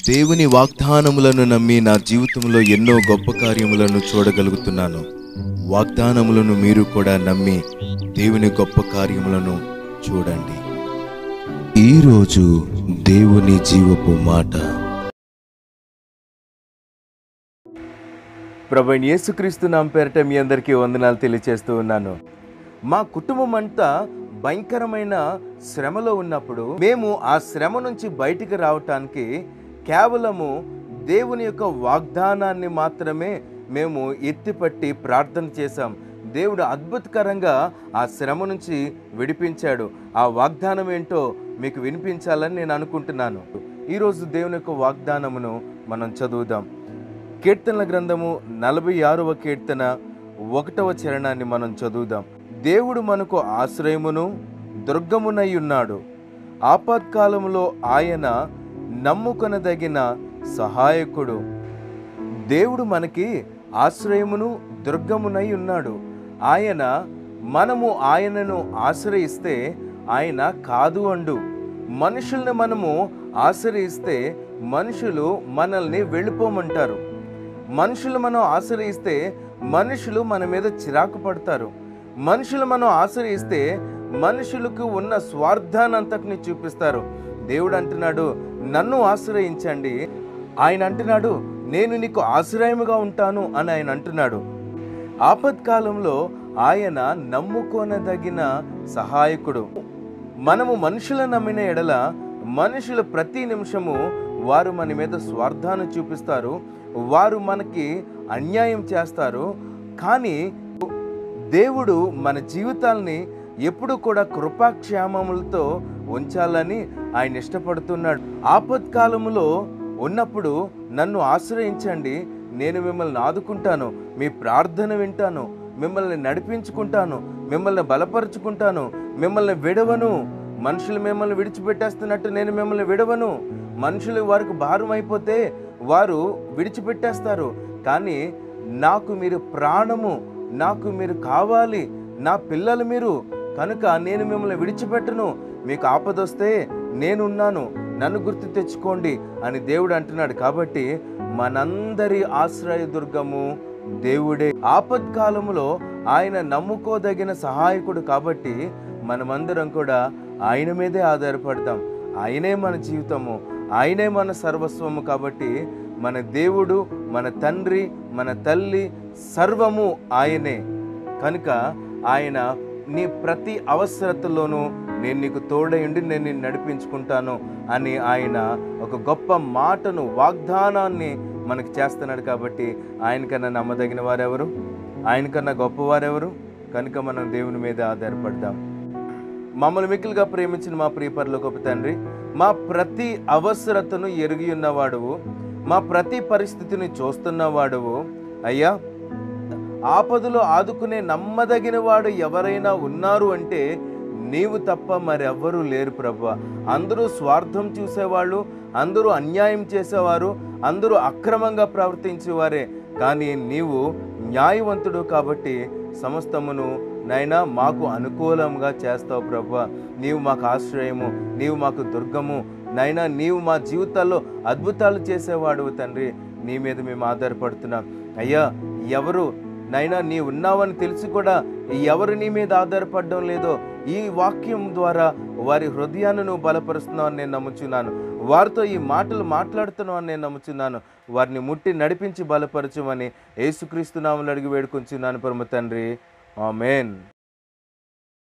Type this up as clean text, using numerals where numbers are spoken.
దేవుని వాగ్దానములను నమ్మి నా జీవితంలో ఎన్నో గొప్ప కార్యములను చూడగలుగుతున్నాను. వాగ్దానములను మీరు కూడా నమ్మి దేవుని గొప్ప కార్యములను చూడండి. ఈరోజు దేవుని జీవపు మాట. ప్రభువైన యేసుక్రీస్తు నామం పేరిట మీ అందరికీ వందనాలు తెలియజేస్తూ ఉన్నాను. మా కుటుంబం అంతా భయంకరమైన శ్రమలో ఉన్నప్పుడు మేము ఆ శ్రమ నుంచి బయటికి రావటానికి కేవలము దేవుని యొక్క వాగ్దానాన్ని మాత్రమే మేము ఎత్తిపట్టి ప్రార్థన చేశాం. దేవుడు అద్భుతకరంగా ఆ శ్రమ నుంచి విడిపించాడు. ఆ వాగ్దానం ఏంటో మీకు వినిపించాలని నేను అనుకుంటున్నాను. ఈరోజు దేవుని యొక్క వాగ్దానమును మనం చదువుదాం. కీర్తనల గ్రంథము 46వ కీర్తన 1వ చరణాన్ని మనం చదువుదాం. దేవుడు మనకు ఆశ్రయమును దుర్గమునై ఉన్నాడు. ఆపత్కాలములో ఆయన నమ్ముకొనదగిన సహాయకుడు. దేవుడు మనకి ఆశ్రయమును దుర్గమునై ఉన్నాడు. మనము ఆయనను ఆశ్రయిస్తే ఆయన కాదు అండు. మనుషుల్ని మనము ఆశ్రయిస్తే మనుషులు మనల్ని వెళ్ళిపోమంటారు. మనుషులు మనం ఆశ్రయిస్తే మనుషులు మన మీద చిరాకు పడతారు. మనుషులు మనం ఆశ్రయిస్తే మనుషులకు ఉన్న స్వార్థానంతటిని చూపిస్తారు. దేవుడు అంటున్నాడు, నన్ను ఆశ్రయించండి. ఆయన అంటున్నాడు, నేను నీకు ఆశ్రయముగా ఉంటాను అని ఆయన అంటున్నాడు. ఆపత్కాలంలో ఆయన నమ్ముకొనదగిన సహాయకుడు. మనము మనుషులను నమ్మిన ఎడల మనుషులు ప్రతి నిమిషము వారు మన మీద స్వార్థాన్ని చూపిస్తారు. వారు మనకి అన్యాయం చేస్తారు. కానీ దేవుడు మన జీవితాల్ని ఎప్పుడు కూడా కృపాక్షేమములతో ఉంచాలని ఆయన ఇష్టపడుతున్నాడు. ఆపత్కాలములో ఉన్నప్పుడు నన్ను ఆశ్రయించండి, నేను మిమ్మల్ని ఆదుకుంటాను, మీ ప్రార్థన వింటాను, మిమ్మల్ని నడిపించుకుంటాను, మిమ్మల్ని బలపరుచుకుంటాను, మిమ్మల్ని విడవను. మనుషులు మిమ్మల్ని విడిచిపెట్టేస్తున్నట్టు నేను మిమ్మల్ని విడవను. మనుషులు వారికి భారం అయిపోతే వారు విడిచిపెట్టేస్తారు. కానీ నాకు మీరు ప్రాణము, నాకు మీరు కావాలి, నా పిల్లలు మీరు, కనుక నేను మిమ్మల్ని విడిచిపెట్టను. మీకు ఆపదొస్తే నేనున్నాను, నన్ను గుర్తు తెచ్చుకోండి అని దేవుడు అంటున్నాడు. కాబట్టి మనందరి ఆశ్రయదుర్గము దేవుడే. ఆపత్కాలములో ఆయన నమ్ముకోదగిన సహాయకుడు. కాబట్టి మనమందరం కూడా ఆయన మీదే ఆధారపడతాం. ఆయనే మన జీవితము, ఆయనే మన సర్వస్వము. కాబట్టి మన దేవుడు, మన తండ్రి, మన తల్లి సర్వము ఆయనే. కనుక ఆయన నీ ప్రతి అవసరతలోనూ నేను నీకు తోడయుండి నేను నిన్ను నడిపించుకుంటాను అని ఆయన ఒక గొప్ప మాటను, వాగ్దానాన్ని మనకు చేస్తున్నాడు. కాబట్టి ఆయనకన్నా నమ్మదగిన వారెవరు? ఆయనకన్నా గొప్పవారెవరు? కనుక మనం దేవుని మీద ఆధారపడదాం. మమ్మల్ని మిక్కిలుగా ప్రేమించిన మా ప్రియ పరలోకపు తండ్రి, మా ప్రతి అవసరతను ఎరిగి ఉన్నవాడువు, మా ప్రతి పరిస్థితిని చూస్తున్నవాడువు. అయ్యా, ఆపదలో ఆదుకునే నమ్మదగిన వాడు ఎవరైనా ఉన్నారు అంటే నీవు తప్ప మరెవ్వరూ లేరు ప్రభువా. అందరూ స్వార్థం చూసేవాళ్ళు, అందరూ అన్యాయం చేసేవారు, అందరూ అక్రమంగా ప్రవర్తించేవారే. కానీ నీవు న్యాయవంతుడు కాబట్టి సమస్తమును నైనా మాకు అనుకూలంగా చేస్తావు ప్రభువా. నీవు మాకు ఆశ్రయము, నీవు మాకు దుర్గము నైనా, నీవు మా జీవితాల్లో అద్భుతాలు చేసేవాడు తండ్రి. నీ మీద మేము ఆధారపడుతున్నాం. అయ్యా, ఎవరు నైనా నీ ఉన్నావని తెలిసి కూడా ఎవరు నీ మీద ఆధారపడడం లేదో ఈ వాక్యం ద్వారా వారి హృదయాన్ని నువ్వు బలపరుస్తున్నావు అని నేను నమ్ముచున్నాను. వారితో ఈ మాటలు మాట్లాడుతున్నావు అని నేను నమ్ముచున్నాను. వారిని ముట్టి నడిపించి బలపరచమని యేసుక్రీస్తు నామములో అడిగి వేడుకొంచున్నాను పరమ తండ్రి. ఆమేన్.